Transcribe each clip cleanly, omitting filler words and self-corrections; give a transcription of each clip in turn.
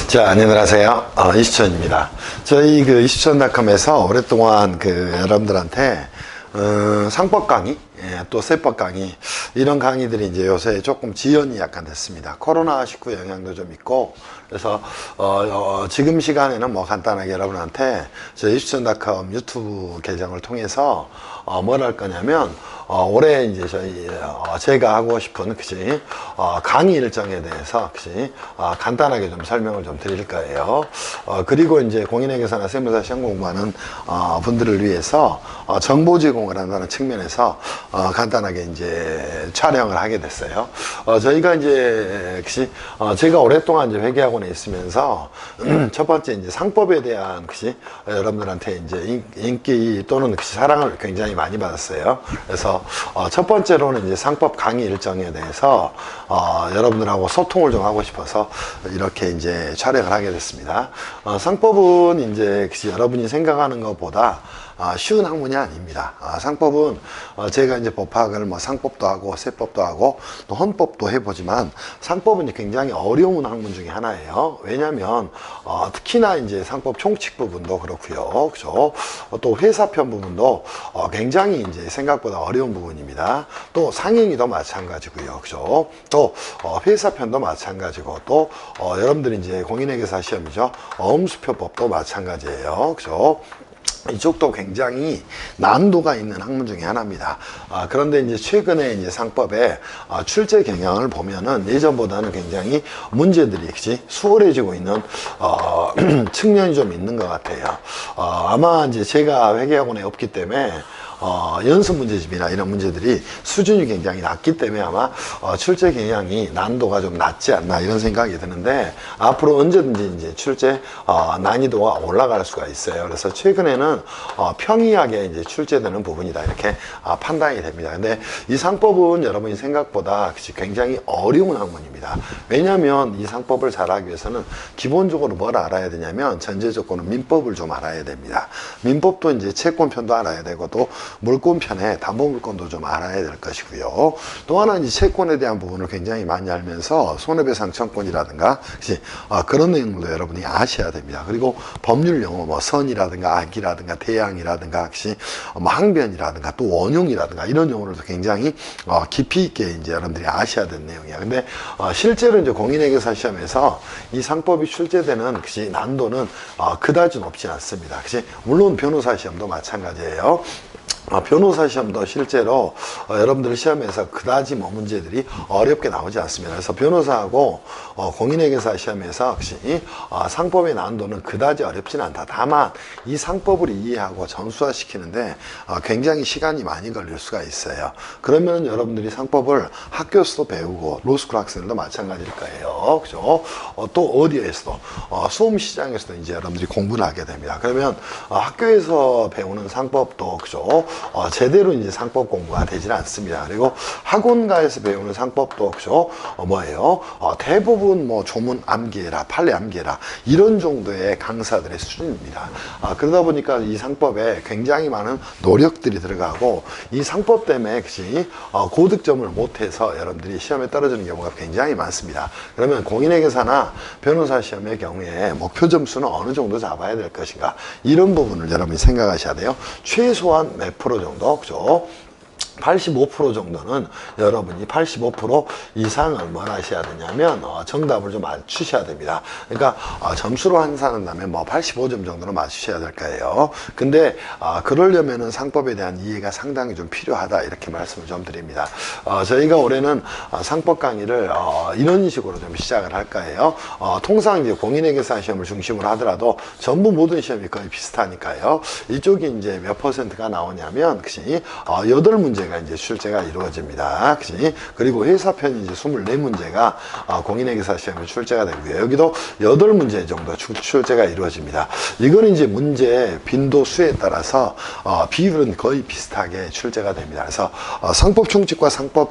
자, 안녕하세요. 이수천입니다. 저희 이수천닷컴에서 오랫동안 여러분들한테 상법 강의, 또 세법 강의, 이런 강의들이 이제 요새 조금 지연이 약간 됐습니다. 코로나19 영향도 좀 있고, 그래서, 지금 시간에는 뭐 간단하게 여러분한테 저희 이수천닷컴 유튜브 계정을 통해서, 뭘 할 거냐면, 올해 이제 제가 하고 싶은, 강의 일정에 대해서, 간단하게 좀 설명을 좀 드릴 거예요. 그리고 이제 공인회계사나 세무사 시험 공부하는, 분들을 위해서, 정보 제공을 한다는 측면에서, 간단하게 이제 촬영을 하게 됐어요. 저희가 이제, 제가 오랫동안 이제 회계학원에 있으면서, 첫 번째 이제 상법에 대한, 여러분들한테 이제 인기 또는 사랑을 굉장히 많이 받았어요. 그래서, 첫 번째로는 이제 상법 강의 일정에 대해서, 여러분들하고 소통을 좀 하고 싶어서 이렇게 이제 촬영을 하게 됐습니다. 상법은 이제 여러분이 생각하는 것보다 쉬운 학문이 아닙니다. 상법은 제가 이제 법학을 뭐 상법도 하고 세법도 하고 또 헌법도 해보지만 상법은 굉장히 어려운 학문 중에 하나예요. 왜냐하면 특히나 이제 상법 총칙 부분도 그렇고요, 그죠? 또 회사편 부분도 굉장히 이제 생각보다 어려운 부분입니다. 또 상행위도 마찬가지고요, 그죠? 또 회사편도 마찬가지고 또 여러분들이 이제 공인회계사 시험이죠. 어음수표법도 마찬가지예요, 그죠? 이쪽도 굉장히 난도가 있는 학문 중에 하나입니다. 그런데 이제 최근에 이제 상법의 출제 경향을 보면은 예전보다는 굉장히 문제들이 수월해지고 있는 측면이 좀 있는 것 같아요. 아마 이제 제가 회계학원에 없기 때문에 연습 문제집이나 이런 문제들이 수준이 굉장히 낮기 때문에 아마 출제 경향이 난도가 좀 낮지 않나 이런 생각이 드는데 앞으로 언제든지 이제 출제 난이도가 올라갈 수가 있어요. 그래서 최근에는 평이하게 이제 출제되는 부분이다 이렇게 판단이 됩니다. 근데 이 상법은 여러분이 생각보다 굉장히 어려운 학문입니다. 왜냐하면 이 상법을 잘하기 위해서는 기본적으로 뭘 알아야 되냐면 전제 조건은 민법을 좀 알아야 됩니다. 민법도 이제 채권편도 알아야 되고 또 물권편에 담보물권도 좀 알아야 될 것이고요. 또 하나 이제 채권에 대한 부분을 굉장히 많이 알면서 손해배상청권이라든가 그런 내용도 여러분이 아셔야 됩니다. 그리고 법률 용어 뭐 선이라든가 악이라든가 대항이라든가 뭐 항변이라든가 또 원용이라든가 이런 용어들도 굉장히 깊이 있게 이제 여러분들이 아셔야 되는 내용이야. 근데 실제로 이제 공인회계사 시험에서 이 상법이 출제되는 난도는 그다지 높지 않습니다. 물론 변호사 시험도 마찬가지예요. 변호사 시험도 실제로 여러분들 시험에서 그다지 뭐 문제들이 어렵게 나오지 않습니다. 그래서 변호사하고 공인회계사 시험에서 상법의 난도는 그다지 어렵지는 않다. 다만 이 상법을 이해하고 점수화시키는데 굉장히 시간이 많이 걸릴 수가 있어요. 그러면 여러분들이 상법을 학교에서도 배우고 로스쿨 학생들도 마찬가지일 거예요. 그죠? 또 어디에서도 수험 시장에서도 이제 여러분들이 공부를 하게 됩니다. 그러면 학교에서 배우는 상법도 그죠? 제대로 이제 상법 공부가 되지는 않습니다. 그리고 학원가에서 배우는 상법도 그죠? 뭐예요? 대부분 뭐 조문 암기해라, 판례 암기해라 이런 정도의 강사들의 수준입니다. 그러다 보니까 이 상법에 굉장히 많은 노력들이 들어가고 이 상법 때문에 고득점을 못해서 여러분들이 시험에 떨어지는 경우가 굉장히 많습니다. 그러면 공인회계사나 변호사 시험의 경우에 목표 점수는 어느 정도 잡아야 될 것인가 이런 부분을 여러분이 생각하셔야 돼요. 최소한 몇 프로 정도, 그죠? 85% 정도는 여러분이 85% 이상을 뭘 하셔야 되냐면 정답을 좀 맞추셔야 됩니다. 그러니까 점수로 환산한다면 뭐 85점 정도는 맞추셔야 될 거예요. 근데 그러려면은 상법에 대한 이해가 상당히 좀 필요하다 이렇게 말씀을 좀 드립니다. 저희가 올해는 상법 강의를 이런 식으로 좀 시작을 할 거예요. 통상 이제 공인회계사 시험을 중심으로 하더라도 전부 모든 시험이 거의 비슷하니까요. 이쪽이 이제 몇 퍼센트가 나오냐면 8문제가 이제 출제가 이루어집니다. 그리고 회사편이 이제 24문제가 공인회계사 시험에 출제가 되고요. 여기도 8문제 정도 출제가 이루어집니다. 이거는 이제 문제 빈도 수에 따라서 비율은 거의 비슷하게 출제가 됩니다. 그래서 상법 총칙과 상법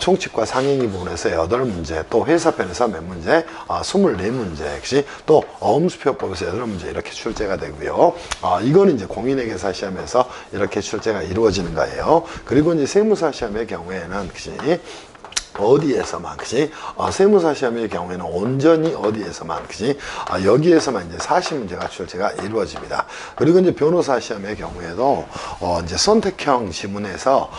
총칙과 상행위 부분에서 8문제, 또 회사편에서 몇 문제, 24문제, 또 어음수표법에서 8문제 이렇게 출제가 되고요. 이거는 이제 공인회계사 시험에서 이렇게 출제가 이루어지는 거예요. 그리고 이제 세무사 시험의 경우에는 어디에서만, 그지? 세무사 시험의 경우에는 온전히 어디에서만, 그지? 여기에서만 이제 사시 문제가 출제가 이루어집니다. 그리고 이제 변호사 시험의 경우에도, 이제 선택형 지문에서,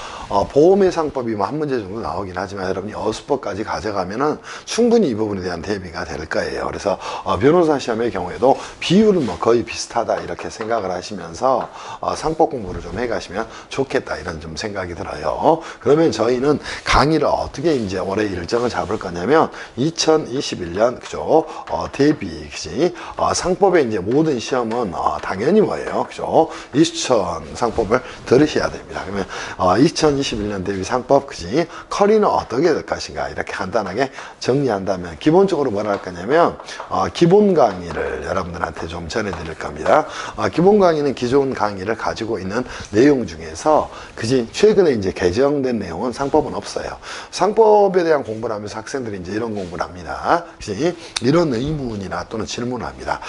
보험회상법이 뭐 한 문제 정도 나오긴 하지만 여러분이 어수법까지 가져가면은 충분히 이 부분에 대한 대비가 될 거예요. 그래서, 변호사 시험의 경우에도 비율은 뭐 거의 비슷하다 이렇게 생각을 하시면서, 상법 공부를 좀 해가시면 좋겠다 이런 좀 생각이 들어요. 그러면 저희는 강의를 어떻게 이제 올해 일정을 잡을 거냐면 2021년 그죠? 대비 그지? 상법의 이제 모든 시험은 당연히 뭐예요? 그죠? 이수천 상법을 들으셔야 됩니다. 그러면 2021년 대비 상법 그지? 커리는 어떻게 될 것인가 이렇게 간단하게 정리한다면 기본적으로 뭐라 할 거냐면 기본 강의를 여러분들한테 좀 전해드릴 겁니다. 기본 강의는 기존 강의를 가지고 있는 내용 중에서 그지? 최근에 이제 개정된 내용은 상법은 없어요. 상법에 대한 공부를 하면서 학생들이 이제 이런 공부를 합니다. 그치? 이런 의문이나 또는 질문을 합니다.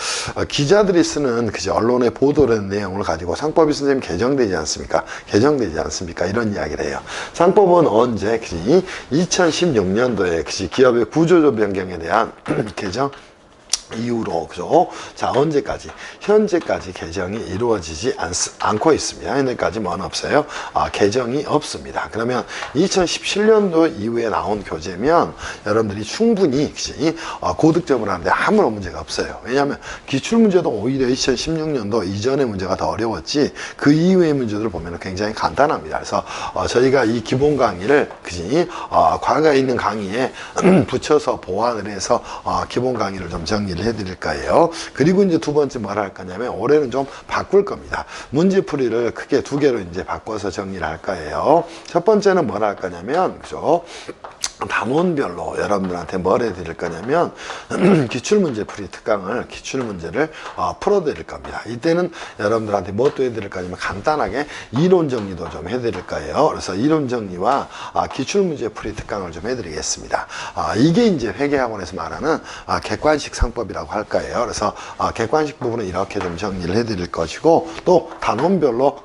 기자들이 쓰는 그치? 언론에 보도된 내용을 가지고 상법이 선생님 개정되지 않습니까? 개정되지 않습니까? 이런 이야기를 해요. 상법은 언제? 그치? 2016년도에 그치? 기업의 구조조 변경에 대한 개정 이후로 그죠? 자 언제까지? 현재까지 개정이 이루어지지 않고 있습니다. 현재까지 뭐는 없어요? 개정이 없습니다. 그러면 2017년도 이후에 나온 교재면 여러분들이 충분히 고득점을 하는데 아무런 문제가 없어요. 왜냐하면 기출문제도 오히려 2016년도 이전의 문제가 더 어려웠지 그 이후의 문제들을 보면 굉장히 간단합니다. 그래서 저희가 이 기본 강의를 과거에 있는 강의에 붙여서 보완을 해서 기본 강의를 좀 정리를 해드릴 거예요. 그리고 이제 두 번째 뭘 할 거냐면 올해는 좀 바꿀 겁니다. 문제풀이를 크게 두 개로 이제 바꿔서 정리를 할 거예요. 첫 번째는 뭘 할 거냐면 그죠? 단원별로 여러분들한테 뭘 해드릴 거냐면 기출문제 풀이 특강을 기출문제를 풀어드릴 겁니다. 이때는 여러분들한테 뭐 또 해드릴 거냐면 간단하게 이론 정리도 좀 해드릴 거예요. 그래서 이론 정리와 기출문제 풀이 특강을 좀 해드리겠습니다. 이게 이제 회계학원에서 말하는 객관식 상법이라고 할 거예요. 그래서 객관식 부분은 이렇게 좀 정리를 해드릴 것이고 또 단원별로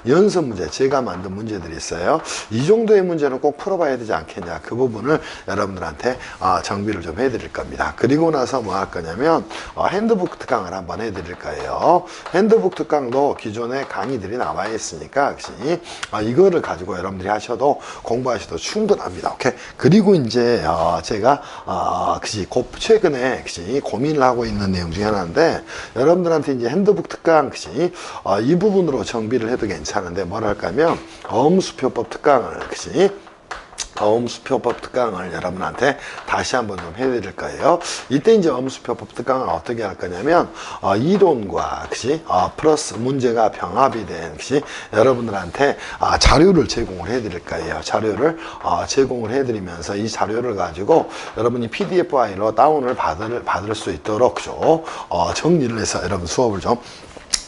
연습 문제 제가 만든 문제들이 있어요. 이 정도의 문제는 꼭 풀어봐야 되지 않겠냐 그 부분을 여러분들한테 정비를 좀 해드릴 겁니다. 그리고 나서 뭐 할 거냐면 핸드북 특강을 한번 해드릴 거예요. 핸드북 특강도 기존에 강의들이 나와 있으니까 이거를 가지고 여러분들이 하셔도 공부하셔도 충분합니다. 오케이. 그리고 이제 제가 최근에 고민을 하고 있는 내용 중에 하나인데 여러분들한테 이제 핸드북 특강 이 부분으로 정비를 해도 괜찮은데 뭘 할까면 어음수표법 특강을 어음수표법 특강을 여러분한테 다시 한번 좀 해드릴 거예요. 이때 이제 어음수표법 특강을 어떻게 할 거냐면 이론과 플러스 문제가 병합이 된 여러분들한테 자료를 제공을 해드릴 거예요. 자료를 제공을 해드리면서 이 자료를 가지고 여러분이 PDF 파일로 다운을 받을 수 있도록 정리를 해서 여러분 수업을 좀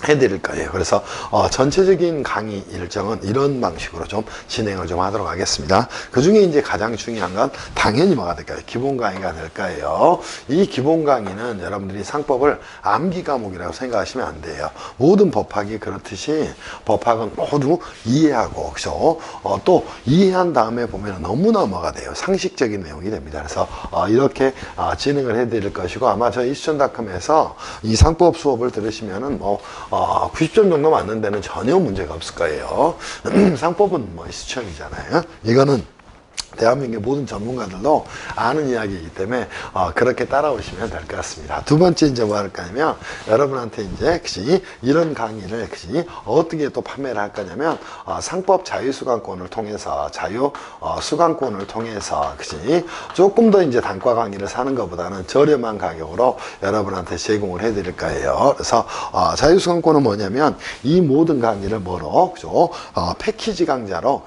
해드릴 거예요. 그래서 전체적인 강의 일정은 이런 방식으로 좀 진행을 좀 하도록 하겠습니다. 그 중에 이제 가장 중요한 건 당연히 뭐가 될까요? 기본 강의가 될 거예요. 이 기본 강의는 여러분들이 상법을 암기 과목이라고 생각하시면 안 돼요. 모든 법학이 그렇듯이 법학은 모두 이해하고 또 이해한 다음에 보면 너무나 뭐가 돼요? 상식적인 내용이 됩니다. 그래서 이렇게 진행을 해드릴 것이고 아마 저희 이수천닷컴에서 이 상법 수업을 들으시면은 90점 정도 맞는 데는 전혀 문제가 없을 거예요. 상법은 이수천이잖아요. 이거는 대한민국의 모든 전문가들도 아는 이야기이기 때문에 그렇게 따라오시면 될 것 같습니다. 두 번째 이제 뭐 할 거냐면 여러분한테 이제 이런 강의를 어떻게 또 판매를 할 거냐면 상법 자유수강권을 통해서 수강권을 통해서 조금 더 이제 단과 강의를 사는 것보다는 저렴한 가격으로 여러분한테 제공을 해드릴 거예요. 그래서 자유수강권은 뭐냐면 이 모든 강의를 패키지 강좌로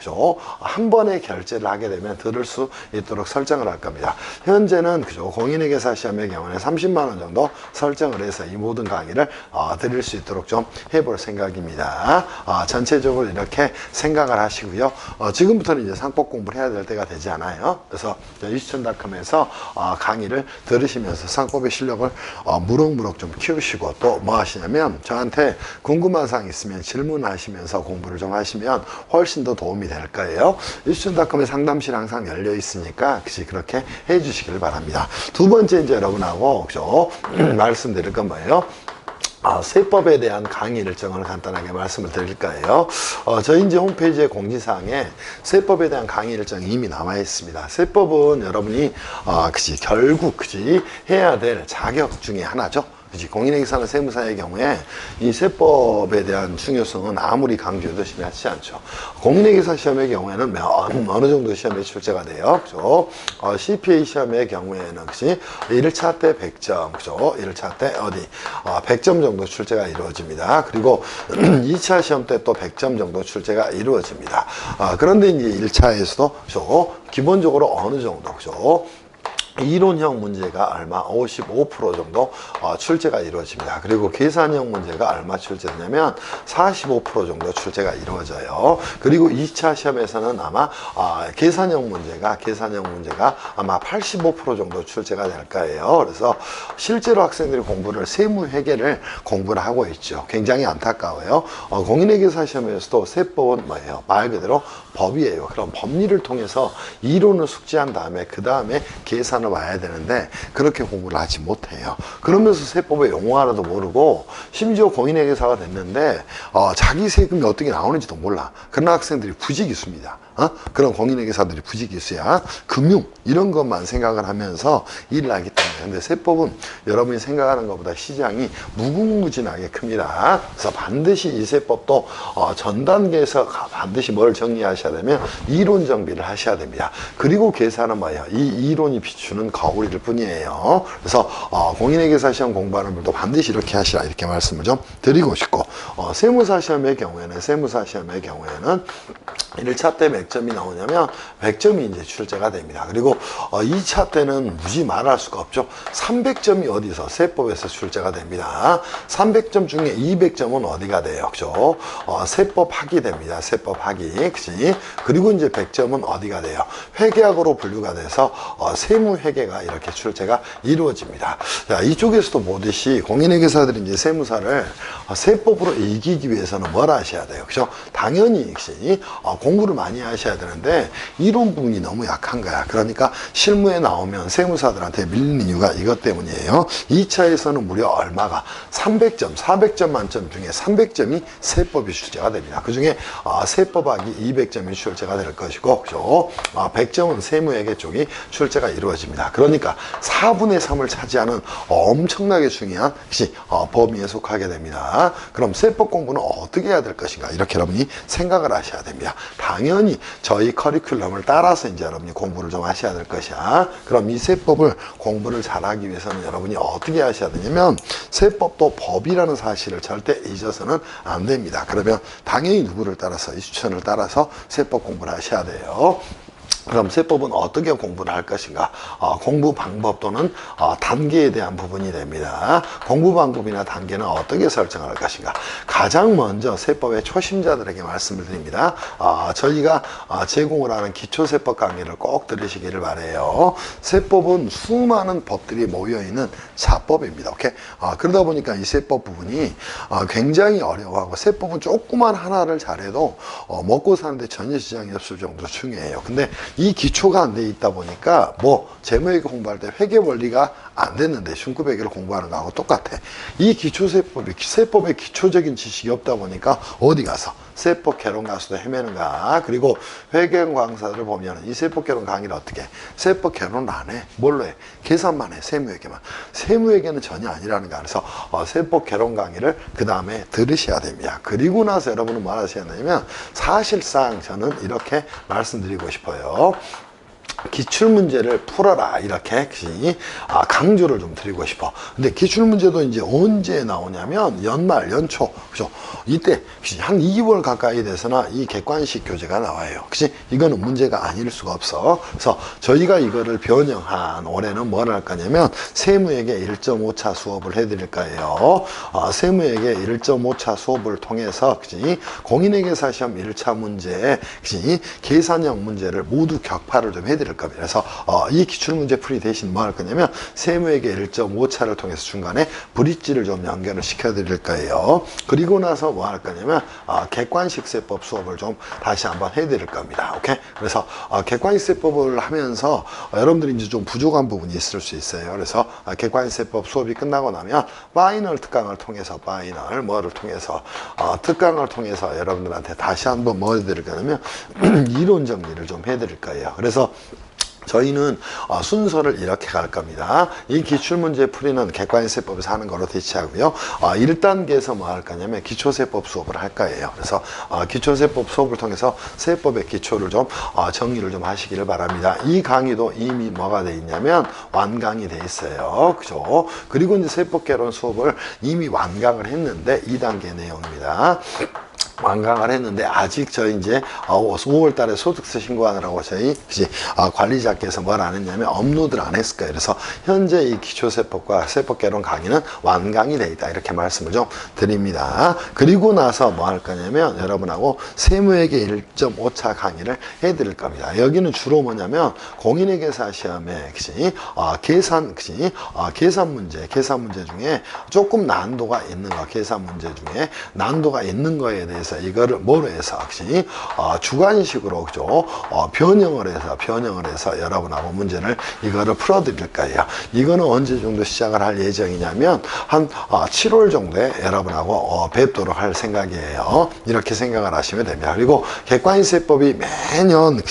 한 번에 결제를 하게 되면 들을 수 있도록 설정을 할 겁니다. 현재는 공인회계사 시험의 경우는 30만 원 정도 설정을 해서 이 모든 강의를 드릴 수 있도록 좀 해볼 생각입니다. 전체적으로 이렇게 생각을 하시고요. 지금부터는 이제 상법 공부를 해야 될 때가 되지 않아요. 그래서 이수천닷컴에서 강의를 들으시면서 상법의 실력을 무럭무럭 좀 키우시고 또 뭐 하시냐면 저한테 궁금한 사항 있으면 질문하시면서 공부를 좀 하시면 훨씬 더 도움이 될 거예요. 이수천닷컴의 상담실 항상 열려 있으니까 그렇게 해 주시길 바랍니다. 두 번째 이제 여러분하고 그죠? 말씀드릴 건 뭐예요? 세법에 대한 강의 일정을 간단하게 말씀을 드릴 거예요. 저희 이제 홈페이지의 공지사항에 세법에 대한 강의 일정이 이미 나와 있습니다. 세법은 여러분이, 결국, 해야 될 자격 중에 하나죠. 공인회계사나 세무사의 경우에 이 세법에 대한 중요성은 아무리 강조해도 심하지 않죠. 공인회계사 시험의 경우에는 어느 정도 시험에 출제가 돼요. 그죠? CPA 시험의 경우에는 1차 때 100점, 그죠? 1차 때 100점 정도 출제가 이루어집니다. 그리고 2차 시험 때 또 100점 정도 출제가 이루어집니다. 그런데 이제 1차에서도 그죠? 기본적으로 어느 정도, 그죠? 이론형 문제가 얼마? 55% 정도 출제가 이루어집니다. 그리고 계산형 문제가 얼마 출제되냐면 45% 정도 출제가 이루어져요. 그리고 2차 시험에서는 아마 계산형 문제가 아마 85% 정도 출제가 될 거예요. 그래서 실제로 학생들이 세무회계를 공부를 하고 있죠. 굉장히 안타까워요. 공인회계사 시험에서도 세법은 뭐예요? 말 그대로 법이에요. 그럼 법리를 통해서 이론을 숙지한 다음에 그 다음에 계산을 와야 되는데 그렇게 공부를 하지 못해요. 그러면서 세법의 용어 하나도 모르고 심지어 공인회계사가 됐는데 자기 세금이 어떻게 나오는지도 몰라. 그런 학생들이 부지기수입니다. 그런 공인회계사들이 부지기수야. 금융 이런 것만 생각을 하면서 일을 하기 때문에. 근데 세법은 여러분이 생각하는 것보다 시장이 무궁무진하게 큽니다. 그래서 반드시 이 세법도 전 단계에서 반드시 뭘 정리하셔야 되면 이론 정비를 하셔야 됩니다. 그리고 계산은 뭐예요? 이 이론이 비추는 거울일 뿐이에요. 그래서 공인회계사 시험 공부하는 분도 반드시 이렇게 하시라, 이렇게 말씀을 좀 드리고 싶고, 세무사 시험의 경우에는 1차 때 100점이 나오냐면 100점이 이제 출제가 됩니다. 그리고 2차 때는 무지 말할 수가 없죠. 300점이 어디서? 세법에서 출제가 됩니다. 300점 중에 200점은 어디가 돼요? 그죠? 세법 학이 됩니다. 세법 학이. 그치? 그리고 이제 100점은 어디가 돼요? 회계학으로 분류가 돼서 세무회계가 이렇게 출제가 이루어집니다. 자, 이쪽에서도 보듯이 공인회계사들이 이제 세무사를 세법으로 이기기 위해서는 뭘 하셔야 돼요? 그죠? 당연히 공부를 많이 하셔야 되는데 이론 부분이 너무 약한 거야. 그러니까 실무에 나오면 세무사들한테 밀리는 이유가 이것 때문이에요. 2차에서는 무려 얼마가 300점, 400점 만점 중에 300점이 세법이 출제가 됩니다. 그 중에 세법학이 200점이 출제가 될 것이고, 그죠? 100점은 세무회계 쪽이 출제가 이루어집니다. 그러니까 4분의 3을 차지하는 엄청나게 중요한 범위에 속하게 됩니다. 그럼 세법 공부는 어떻게 해야 될 것인가? 이렇게 여러분이 생각을 하셔야 됩니다. 당연히 저희 커리큘럼을 따라서 이제 여러분이 공부를 좀 하셔야 될 것이야. 그럼 이 세법을 공부를 잘하기 위해서는 여러분이 어떻게 하셔야 되냐면 세법도 법이라는 사실을 절대 잊어서는 안 됩니다. 그러면 당연히 누구를 따라서, 이 추천을 따라서 세법 공부를 하셔야 돼요. 그럼 세법은 어떻게 공부를 할 것인가? 공부 방법 또는 단계에 대한 부분이 됩니다. 공부 방법이나 단계는 어떻게 설정할 것인가? 가장 먼저 세법의 초심자들에게 말씀을 드립니다. 저희가 제공을 하는 기초세법 강의를 꼭 들으시기를 바라요. 세법은 수많은 법들이 모여있는 자법입니다. 오케이? 그러다 보니까 이 세법 부분이 굉장히 어려워하고, 세법은 조그만 하나를 잘해도 먹고 사는데 전혀 지장이 없을 정도로 중요해요. 근데 이 기초가 안 돼 있다 보니까 재무회계 공부할 때 회계 원리가 안 됐는데 순급회계를 공부하는 거하고 똑같아. 이 세법의 기초적인 지식이 없다 보니까 어디 가서 세법 개론 가서도 헤매는가. 그리고 회계 강사들을 보면 이 세법 개론 강의를 어떻게 해? 세법 개론을 안 해. 뭘로 해? 계산만 해. 세무회계만. 세무회계는 전혀 아니라는 거야. 그래서 세법 개론 강의를 그 다음에 들으셔야 됩니다. 그리고 나서 여러분은 뭐 하셔야 되냐면, 사실상 저는 이렇게 말씀드리고 싶어요. 기출문제를 풀어라, 이렇게 강조를 좀 드리고 싶어. 근데 기출문제도 이제 언제 나오냐면 연말, 연초, 그죠? 이때 한 2개월 가까이 돼서나 이 객관식 교재가 나와요. 그치? 이거는 문제가 아닐 수가 없어. 그래서 저희가 이거를 변형한 올해는 뭘 할 거냐면 세무회계 1.5차 수업을 해드릴 거예요. 세무회계 1.5차 수업을 통해서 공인회계사 시험 1차 문제, 계산형 문제를 모두 격파를 좀 해드릴 겁니다. 그래서 이 기출문제 풀이 대신 뭐 할 거냐면 세무회계 1.5차를 통해서 중간에 브릿지를 좀 연결을 시켜 드릴 거예요. 그리고 나서 뭐 할 거냐면 객관식세법 수업을 좀 다시 한번 해 드릴 겁니다. 오케이? 그래서 객관식세법을 하면서 여러분들이 이제 좀 부족한 부분이 있을 수 있어요. 그래서 객관식세법 수업이 끝나고 나면 파이널 특강을 통해서 특강을 통해서 여러분들한테 다시 한번 뭐 해드릴 거냐면 이론 정리를 좀 해드릴 거예요. 그래서 저희는 순서를 이렇게 갈 겁니다. 이 기출문제 풀이는 객관세법에서 하는 거로 대체하고요. 1단계에서 뭐 할 거냐면 기초세법 수업을 할 거예요. 그래서 기초세법 수업을 통해서 세법의 기초를 좀 정리를 좀 하시기를 바랍니다. 이 강의도 이미 뭐가 돼 있냐면 완강이 돼 있어요. 그죠? 그리고 이제 세법개론 수업을 이미 완강을 했는데 2단계 내용입니다. 완강을 했는데 아직 저희 이제 5월 달에 소득세 신고하느라고 저희 관리자께서 뭘 안 했냐면 업로드를 안 했을 거예요. 그래서 현재 이 기초세법과 세법개론 강의는 완강이 돼 있다 이렇게 말씀을 좀 드립니다. 그리고 나서 뭐 할 거냐면 여러분하고 세무회계 1.5차 강의를 해드릴 겁니다. 여기는 주로 뭐냐면 공인회계사 시험에 계산 문제 중에 조금 난도가 있는 거, 계산 문제 중에 난도가 있는 거에 대해서 이거를 뭐로 해서 주관식으로 그죠? 변형을 해서 여러분하고 문제를 이거를 풀어드릴 거예요. 이거는 언제 정도 시작을 할 예정이냐면 한 7월 정도에 여러분하고 뵙도록 할 생각이에요. 이렇게 생각을 하시면 됩니다. 그리고 객관식세법이 매년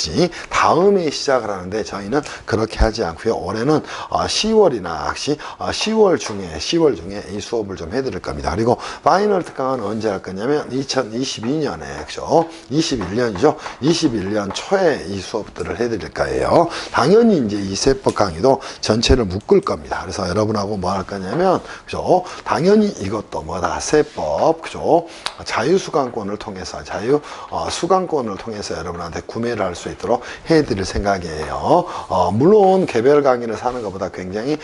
다음에 시작을 하는데 저희는 그렇게 하지 않고요. 올해는 10월 중에 이 수업을 좀 해드릴 겁니다. 그리고 파이널 특강은 언제 할 거냐면 2022년에 그죠? 21년이죠. 21년 초에 이 수업들을 해드릴 거예요. 당연히 이제 이 세법 강의도 전체를 묶을 겁니다. 그래서 여러분하고 뭐 할 거냐면 그죠? 당연히 이것도 뭐다 세법 그죠? 자유수강권을 통해서 여러분한테 구매를 할 수 있도록 해드릴 생각이에요. 물론 개별 강의를 사는 것보다 굉장히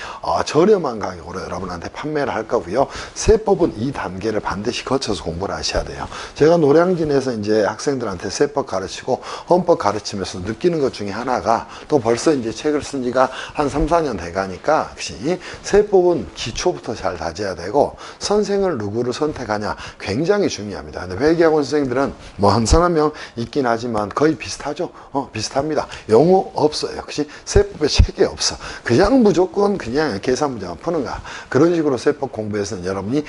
저렴한 가격으로 여러분한테 판매를 할 거고요. 세법은 이 단계를 반드시 거쳐서 공부를 하셔야 돼요. 제가 노량진에서 이제 학생들한테 세법 가르치고 헌법 가르치면서 느끼는 것 중에 하나가 또 벌써 이제 책을 쓴 지가 한 3, 4년 돼 가니까 역시 세법은 기초부터 잘 다져야 되고 선생을 누구를 선택하냐 굉장히 중요합니다. 근데 회계학원 선생님들은 뭐 한 사람 명 있긴 하지만 거의 비슷하죠. 비슷합니다. 영어 없어요. 역시 세법에 책이 없어. 그냥 무조건 그냥 계산 문제만 푸는 거야. 그런 식으로 세법 공부에서는 여러분이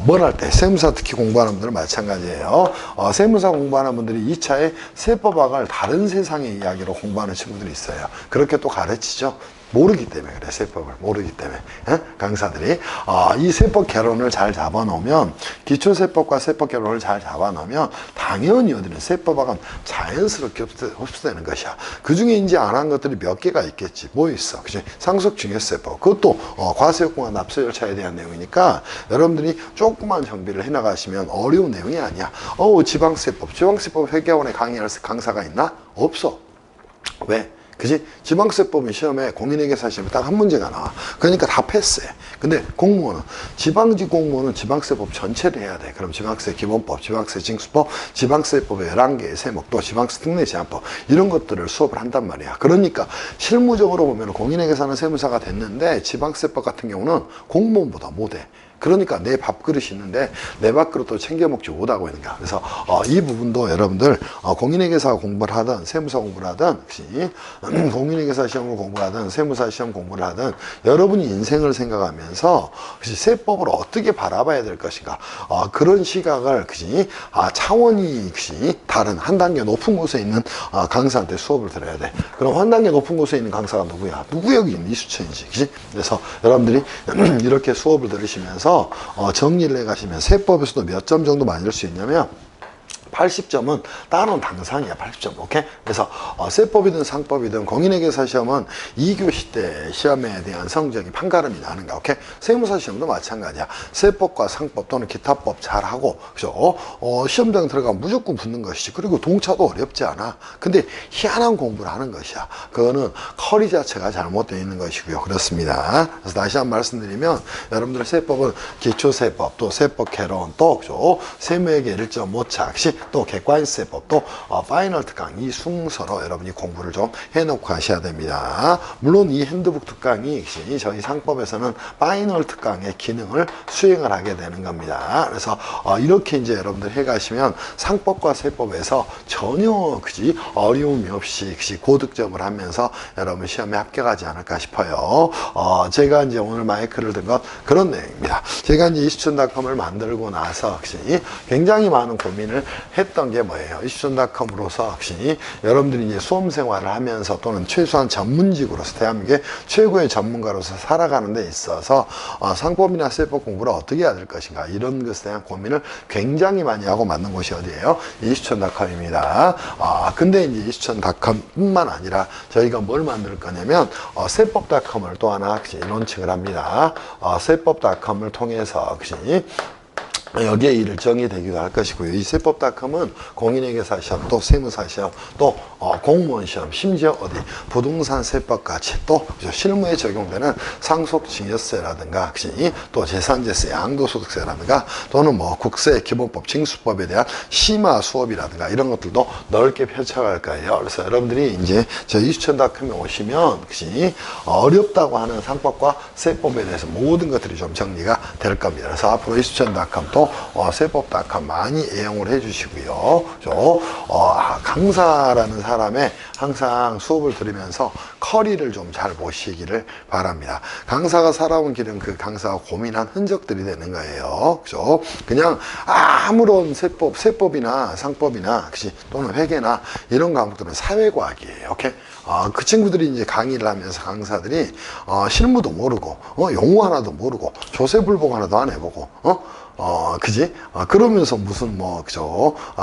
뭘 할 때 세무사 특히 공부하는 분들은 마찬가지예요. 세무사 공부하는 분들이 2차에 세법학을 다른 세상의 이야기로 공부하는 친구들이 있어요. 그렇게 또 가르치죠. 모르기 때문에 그래. 세법을 모르기 때문에 강사들이 이 세법 개론을 잘 잡아놓으면 기초세법과 세법 개론을 잘 잡아놓으면 당연히 어디는 세법학은 자연스럽게 흡수되는 것이야. 그 중에 이제 안 한 것들이 몇 개가 있겠지. 뭐 있어? 그치? 상속증여세법 그것도 과세요건과 납세 절차에 대한 내용이니까 여러분들이 조그만 정비를 해나가시면 어려운 내용이 아니야. 지방세법 회계원에 강의할 강사가 있나? 없어. 왜? 그지? 지방세법은 시험에 공인회계사 시험에 딱 한 문제가 나와. 그러니까 다 패스해. 근데 공무원은, 지방직 공무원은 지방세법 전체를 해야 돼. 그럼 지방세 기본법, 지방세 징수법, 지방세법의 11개의 세목, 또 지방세 특례 제한법, 이런 것들을 수업을 한단 말이야. 그러니까 실무적으로 보면 공인회계사는 세무사가 됐는데 지방세법 같은 경우는 공무원보다 못해. 그러니까 내 밥그릇이 있는데 내 밥그릇도 챙겨 먹지 못하고 있는 거야. 그래서 이 부분도 여러분들 공인회계사 공부를 하든 세무사 공부를 하든 혹시 공인회계사 시험을 공부하든 세무사 시험 공부를 하든 여러분이 인생을 생각하면서 혹시 세법을 어떻게 바라봐야 될 것인가 그런 시각을 차원이 다른 한 단계 높은 곳에 있는 강사한테 수업을 들어야 돼. 그럼 한 단계 높은 곳에 있는 강사가 누구야? 누구 여기 있는 이수천이지. 그치? 그래서 여러분들이 이렇게 수업을 들으시면서 정리를 해가시면 세법에서도 몇 점 정도 맞을 수 있냐면 80점은 따놓은 당상이야. 80점. 오케이? 그래서 세법이든 상법이든 공인회계사 시험은 2교시 때 시험에 대한 성적이 판가름이 나는 거야. 오케이? 세무사 시험도 마찬가지야. 세법과 상법 또는 기타법 잘하고 그죠? 시험장 들어가면 무조건 붙는 것이지. 그리고 동차도 어렵지 않아. 근데 희한한 공부를 하는 것이야. 그거는 커리 자체가 잘못되어 있는 것이고요. 그렇습니다. 그래서 다시 한번 말씀드리면 여러분들 세법은 기초세법 또 세법 개론 또 그죠? 세무회계 1.5차 또 객관세법, 또 파이널 특강 이 순서로 여러분이 공부를 좀 해놓고 가셔야 됩니다. 물론 이 핸드북 특강이 저희 상법에서는 파이널 특강의 기능을 수행을 하게 되는 겁니다. 그래서 이렇게 이제 여러분들 해가시면 상법과 세법에서 전혀 그지 어려움이 없이 그지 고득점을 하면서 여러분 시험에 합격하지 않을까 싶어요. 제가 이제 오늘 마이크를 든 건 그런 내용입니다. 제가 이제 이수천닷컴을 만들고 나서 그지 굉장히 많은 고민을 했던 게 뭐예요? 이수천닷컴으로서 그지 여러분들이 이제 수험 생활을 하면서 또는 최소한 전문직으로서 대한민국의 최고의 전문가로서 살아가는 데 있어서 상법이나 세법 공부를 어떻게 해야 될 것인가 이런 것에 대한 고민을 굉장히 많이 하고 만든 곳이 어디예요? 이수천닷컴입니다. 근데 이제 이수천닷컴뿐만 아니라 저희가 뭘 만들 거냐면 세법닷컴을 또 하나 론칭을 합니다. 세법닷컴을 통해서 여기에 일정이 되기도 할 것이고요. 이 세법닷컴은 공인회계사 시험, 또 세무사 시험, 또 공무원 시험, 심지어 어디 부동산 세법까지 또 실무에 적용되는 상속증여세라든가 또 재산제세, 양도소득세라든가 또는 뭐 국세, 기본법, 징수법에 대한 심화 수업이라든가 이런 것들도 넓게 펼쳐갈 거예요. 그래서 여러분들이 이제 저희 이수천닷컴에 오시면 어렵다고 하는 상법과 세법에 대해서 모든 것들이 좀 정리가 될 겁니다. 그래서 앞으로 이수천닷컴 또 세법닷컴 많이 애용을 해주시고요. 강사라는 사람의 항상 수업을 들으면서 커리를 좀 잘 보시기를 바랍니다. 강사가 살아온 길은 그 강사가 고민한 흔적들이 되는 거예요. 그죠? 그냥 아무런 세법이나 상법이나 또는 회계나 이런 과목들은 사회과학이에요. 오케이? 그 친구들이 이제 강의를 하면서 강사들이 실무도 모르고 용어 하나도 모르고 조세불복 하나도 안 해보고 그지? 그러면서 무슨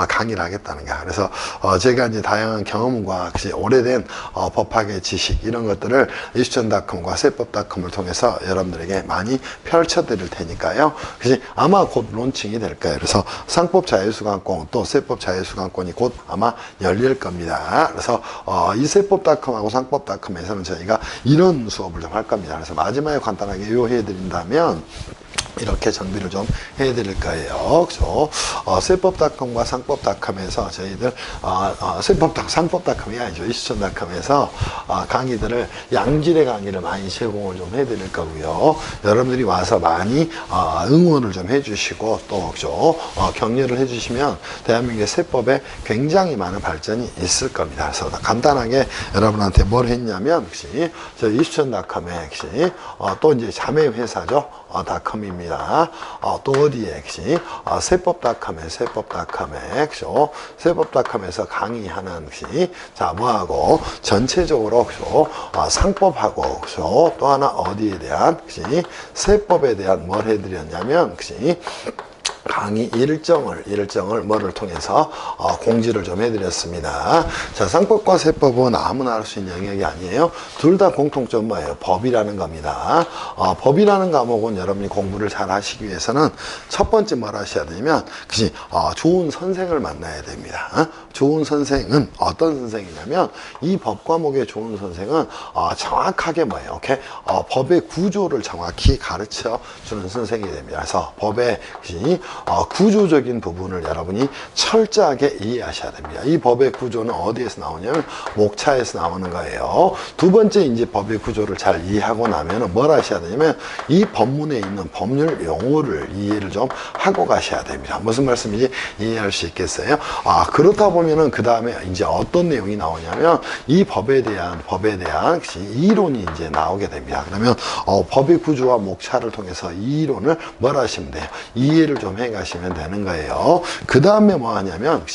강의를 하겠다는 거야. 그래서 제가 이제 다양한 경험과 오래된 법학의 지식 이런 것들을 이수천닷컴과 세법닷컴을 통해서 여러분들에게 많이 펼쳐드릴 테니까요. 그지? 아마 곧 론칭이 될 거예요. 그래서 상법 자유수강권 또 세법 자유수강권이 곧 아마 열릴 겁니다. 그래서 이 세법닷컴하고 상법닷컴에서는 저희가 이런 수업을 좀 할 겁니다. 그래서 마지막에 간단하게 요약해 드린다면 이렇게 정비를 좀 해드릴 거예요. 그죠? 세법닷컴과 상법닷컴에서 저희들, 상법닷컴이 아니죠. 이수천닷컴에서 강의들을, 양질의 강의를 많이 제공을 좀 해드릴 거고요. 여러분들이 와서 많이 응원을 좀 해주시고, 또, 그죠? 격려를 해주시면 대한민국의 세법에 굉장히 많은 발전이 있을 겁니다. 그래서 간단하게 여러분한테 뭘 했냐면, 저희 이수천닷컴에, 또 이제 자매 회사죠. 닷컴입니다. 또 어디에 세법닷컴에 그죠? 세법닷컴에서 강의하는 자 뭐하고 전체적으로 그죠? 상법하고 그죠? 또 하나 어디에 대한 세법에 대한 뭘 해드렸냐면 강의 일정을 뭐를 통해서 공지를 좀 해드렸습니다. 자, 상법과 세법은 아무나 할 수 있는 영역이 아니에요. 둘 다 공통점 뭐예요? 법이라는 겁니다. 법이라는 과목은 여러분이 공부를 잘 하시기 위해서는 첫 번째 뭘 하셔야 되냐면 좋은 선생을 만나야 됩니다. 좋은 선생은 어떤 선생이냐면 이 법 과목의 좋은 선생은 정확하게 뭐예요? 오케이? 법의 구조를 정확히 가르쳐 주는 선생이 됩니다. 그래서 법의 구조적인 부분을 여러분이 철저하게 이해하셔야 됩니다. 이 법의 구조는 어디에서 나오냐면 목차에서 나오는 거예요. 두 번째 이제 법의 구조를 잘 이해하고 나면 뭘 하셔야 되냐면 이 법문에 있는 법률 용어를 이해를 좀 하고 가셔야 됩니다. 무슨 말씀인지 이해할 수 있겠어요? 그렇다 보면은 그 다음에 이제 어떤 내용이 나오냐면 이 법에 대한 이론이 이제 나오게 됩니다. 그러면 법의 구조와 목차를 통해서 이 이론을 뭘 하시면 돼요? 이해를 좀 해가시면 되는 거예요. 그 다음에 뭐 하냐면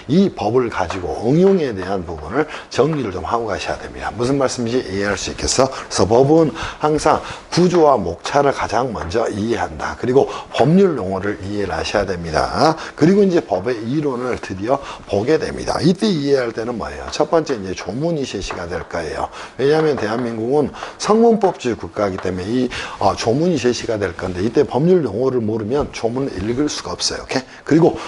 이 법을 가지고 응용에 대한 부분을 정리를 좀 하고 가셔야 됩니다. 무슨 말씀인지 이해할 수 있겠어? 그래서 법은 항상 구조와 목차를 가장 먼저 이해한다. 그리고 법률 용어를 이해를 하셔야 됩니다. 그리고 이제 법의 이론을 드디어 보게 됩니다. 이때 이해할 때는 뭐예요? 첫 번째 이제 조문이 제시가 될 거예요. 왜냐하면 대한민국은 성문법주의 국가이기 때문에 이 조문이 제시가 될 건데 이때 법률 용어를 모르면 조문을 읽을 수가 없어요. 오케이? 그리고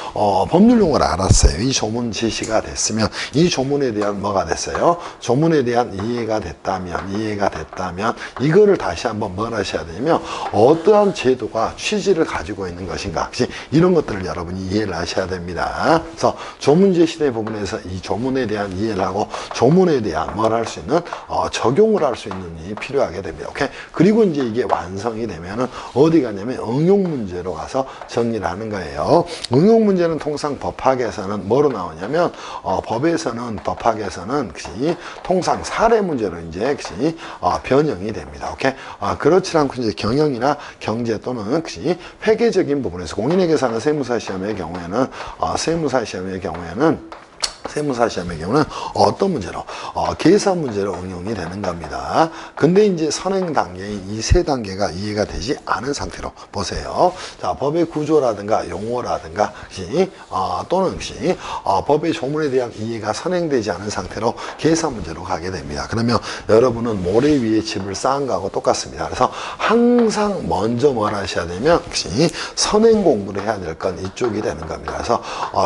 법률 용어를 알았어요. 이 조문 지시가 됐으면 이 조문에 대한 뭐가 됐어요? 조문에 대한 이해가 됐다면 이거를 다시 한번 뭘 하셔야 되냐면 어떠한 제도가 취지를 가지고 있는 것인가, 그치? 이런 것들을 여러분이 이해를 하셔야 됩니다. 그래서 조문 제시의 부분에서 이 조문에 대한 이해를 하고 조문에 대한 뭘 할 수 있는 적용을 할 수 있는 일이 필요하게 됩니다. 오케이? 그리고 이제 이게 완성이 되면은 어디 가냐면 응용 문제로 가서 정리를 하는 거예요. 응용 문제는 통상 법학에서는 뭐로 나오냐면 법학에서는 그치? 통상 사례 문제로 이제 그치? 변형이 됩니다. 오케이? 그렇지 않고 이제 경영이나 경제 또는 그치? 회계적인 부분에서 공인회계 사는 세무사 시험의 경우에는 어떤 문제로? 계산 문제로 응용이 되는 겁니다. 근데 이제 선행 단계인 이 세 단계가 이해가 되지 않은 상태로 보세요. 자, 법의 구조라든가 용어라든가, 또는 법의 조문에 대한 이해가 선행되지 않은 상태로 계산 문제로 가게 됩니다. 그러면 여러분은 모래 위에 집을 쌓은 거하고 똑같습니다. 그래서 항상 먼저 뭘 하셔야 되면, 선행 공부를 해야 될 건 이쪽이 되는 겁니다. 그래서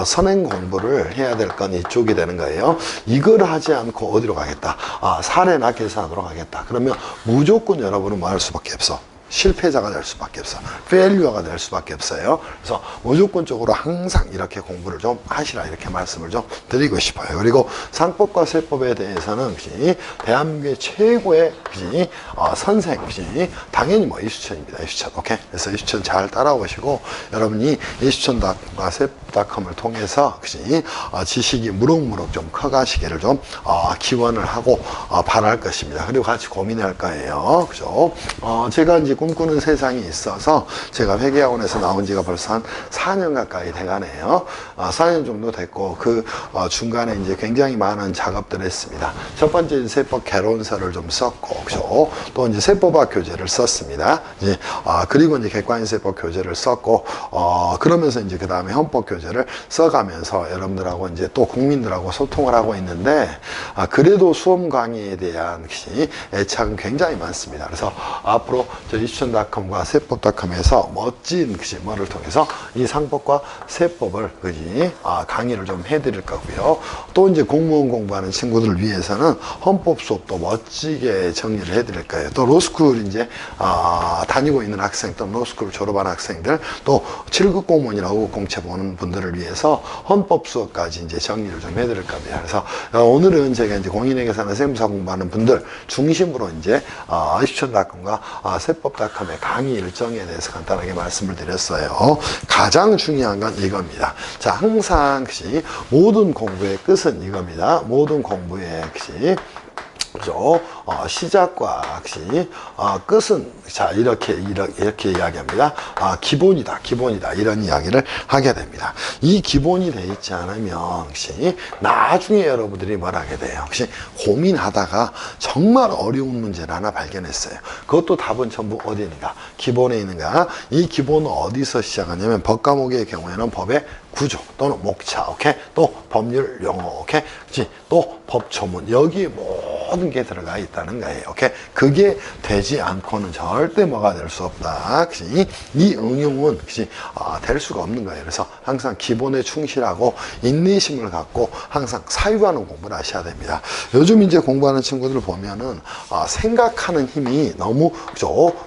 선행 공부를 해야 될 건 이쪽이 되는 거예요. 이걸 하지 않고 어디로 가겠다? 사례나 계산으로 가겠다. 그러면 무조건 여러분은 뭐 할 수밖에 없어? 실패자가 될 수밖에 없어. 페일리어가 될 수밖에 없어요. 그래서 무조건적으로 항상 이렇게 공부를 좀 하시라, 이렇게 말씀을 좀 드리고 싶어요. 그리고 상법과 세법에 대해서는 대한민국의 최고의 선생, 당연히 뭐 이수천입니다. 이수천. 오케이? 그래서 이수천 잘 따라오시고 여러분이 이수천닷컴과 세법닷컴을 통해서 지식이 무럭무럭 좀 커가시기를 좀 기원을 하고 바랄 것입니다. 그리고 같이 고민할 거예요. 그죠? 제가 이제 꿈꾸는 세상이 있어서 제가 회계학원에서 나온 지가 벌써 한 4년 가까이 돼가네요. 4년 정도 됐고 그 중간에 이제 굉장히 많은 작업들을 했습니다. 첫 번째 세법 개론서를 좀 썼고, 그죠? 또 이제 세법학 교재를 썼습니다. 그리고 이제 객관인 세법 교재를 썼고, 그러면서 이제 그 다음에 헌법 교재를 써가면서 여러분들하고 이제 또 국민들하고 소통을 하고 있는데, 그래도 수험 강의에 대한 애착은 굉장히 많습니다. 그래서 앞으로 이수천닷컴과 세법닷컴에서 멋진 뭐를 통해서 이 상법과 세법을 강의를 좀 해드릴 거고요. 또 이제 공무원 공부하는 친구들을 위해서는 헌법 수업도 멋지게 정리를 해드릴 거예요. 또 로스쿨 이제 다니고 있는 학생, 또 로스쿨 졸업한 학생들, 또 7급 공무원이라고 공채 보는 분들을 위해서 헌법 수업까지 이제 정리를 좀 해드릴 겁니다. 그래서 오늘은 제가 이제 공인회계사나 세무사 공부하는 분들 중심으로 이제 이수천닷컴과 세법닷컴의 강의 일정에 대해서 간단하게 말씀을 드렸어요. 가장 중요한 건 이겁니다. 자, 항상 모든 공부의 끝은 이겁니다. 모든 공부의 그죠? 시작과 끝은 자 이렇게 이야기합니다. 기본이다 이런 이야기를 하게 됩니다. 이 기본이 돼 있지 않으면 나중에 여러분들이 뭘 하게 돼요? 고민하다가 정말 어려운 문제를 하나 발견했어요. 그것도 답은 전부 어디 있는가? 기본에 있는가? 이 기본은 어디서 시작하냐면 법과목의 경우에는 법의 구조 또는 목차, 오케이? 또 법률 용어, 오케이? 또 법조문, 여기에 모든 게 들어가 있다는 거예요. 오케이? 그게 되지 않고는 절대 뭐가 될 수 없다. 이 응용은 될 수가 없는 거예요. 그래서 항상 기본에 충실하고 인내심을 갖고 항상 사유하는 공부를 하셔야 됩니다. 요즘 이제 공부하는 친구들 보면은 생각하는 힘이 너무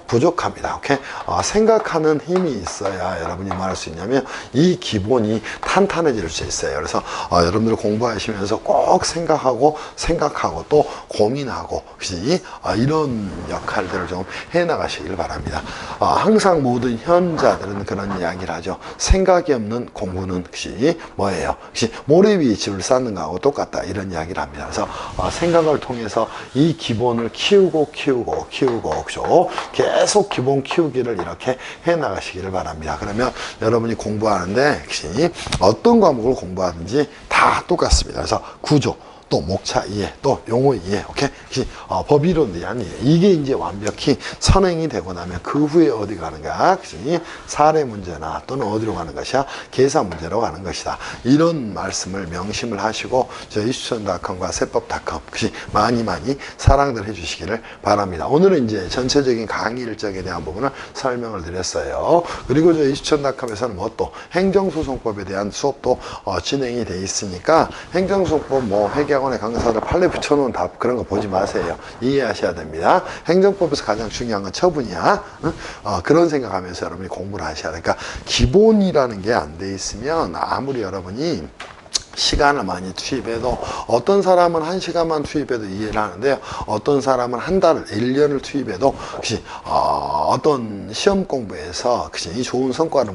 부족합니다. 오케이? 생각하는 힘이 있어야 여러분이 말할 수 있냐면 이 기본이 탄탄해질 수 있어요. 그래서 여러분들 공부하시면서 꼭 생각하고 또 고민하고 이런 역할들을 좀 해나가시길 바랍니다. 항상 모든 현자들은 그런 이야기를 하죠. 생각이 없는 공부는 뭐예요? 모래 위에 집을 쌓는 거하고 똑같다, 이런 이야기를 합니다. 그래서 생각을 통해서 이 기본을 키우고 그죠? 계속 기본 키우기를 이렇게 해나가시기를 바랍니다. 그러면 여러분이 공부하는데 어떤 과목을 공부하든지 다 똑같습니다. 그래서 구조 또 목차 이해, 또 용어 이해, 오케이? 법이론에 대한 이해. 이게 이제 완벽히 선행이 되고 나면 그 후에 어디 가는가? 그치? 사례 문제나 또는 어디로 가는 것이야? 계산 문제로 가는 것이다. 이런 말씀을 명심을 하시고 저희 이수천닷컴과 세법닷컴 많이 사랑들 해주시기를 바랍니다. 오늘은 이제 전체적인 강의 일정에 대한 부분을 설명을 드렸어요. 그리고 저희 이수천닷컴에서는 뭐 또 행정소송법에 대한 수업도 진행이 돼 있으니까 행정소송법 뭐 회계학원의 강사들 판례 붙여놓은 답 그런 거 보지 마세요. 이해하셔야 됩니다. 행정법에서 가장 중요한 건 처분이야. 그런 생각하면서 여러분이 공부를 하셔야 돼. 그러니까 기본이라는 게 안 돼 있으면 아무리 여러분이 시간을 많이 투입해도 어떤 사람은 1시간만 투입해도 이해를 하는데요. 어떤 사람은 한 달을 1년을 투입해도 어떤 시험 공부에서 좋은 성과를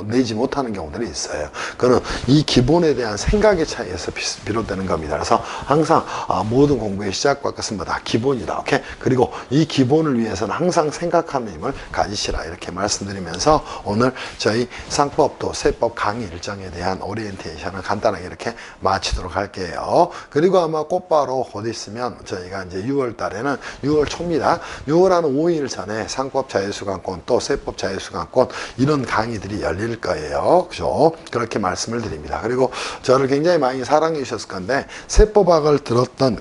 내지 못하는 경우들이 있어요. 그는 이 기본에 대한 생각의 차이에서 비롯되는 겁니다. 그래서 항상 모든 공부의 시작과 끝은 다 기본이다. 오케이? 그리고 이 기본을 위해서는 항상 생각하는 힘을 가지시라 이렇게 말씀드리면서 오늘 저희 상법도 세법 강의 일정에 대한 오리엔테이션을 간단하게 이렇게 마치도록 할게요. 그리고 아마 곧바로 곧 있으면 저희가 이제 6월 달에는 6월 초입니다. 6월 한 5일 전에 상법 자유수강권 또 세법 자유수강권 이런 강의들이 열릴 거예요. 그죠? 그렇게 말씀을 드립니다. 그리고 저를 굉장히 많이 사랑해 주셨을 건데 세법학을 들었던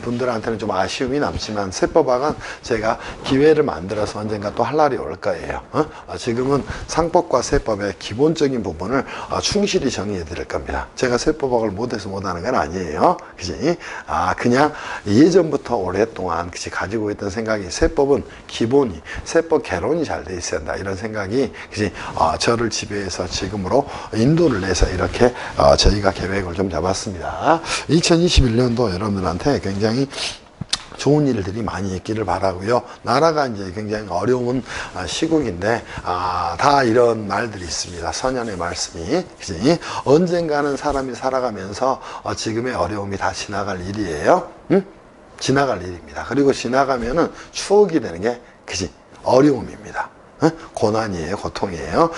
분들한테는 좀 아쉬움이 남지만 세법학은 제가 기회를 만들어서 언젠가 또 할 날이 올 거예요. 지금은 상법과 세법의 기본적인 부분을 충실히 정리해 드릴 겁니다. 제가 세법학을 못해서 못하는 건 아니에요. 그지? 그냥 예전부터 오랫동안 가지고 있던 생각이 세법은 기본이, 세법 개론이 잘 돼 있어야 한다. 이런 생각이, 저를 지배해서 지금으로 인도를 내서 이렇게 저희가 계획을 좀 잡았습니다. 2021년도 여러분들한테 굉장히 좋은 일들이 많이 있기를 바라고요. 나라가 이제 굉장히 어려운 시국인데 다 이런 말들이 있습니다. 선현의 말씀이 언젠가는 사람이 살아가면서 지금의 어려움이 다 지나갈 일이에요. 응? 지나갈 일입니다. 그리고 지나가면은 추억이 되는 게 어려움입니다. 고난이에요, 고통이에요.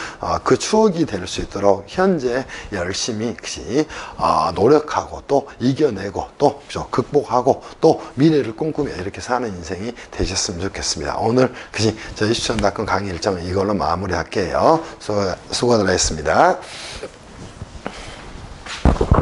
그 추억이 될 수 있도록 현재 열심히 노력하고 또 이겨내고 또 극복하고 또 미래를 꿈꾸며 이렇게 사는 인생이 되셨으면 좋겠습니다. 오늘 저희 이수천닷컴 강의 일정은 이걸로 마무리할게요. 수고들 했습니다.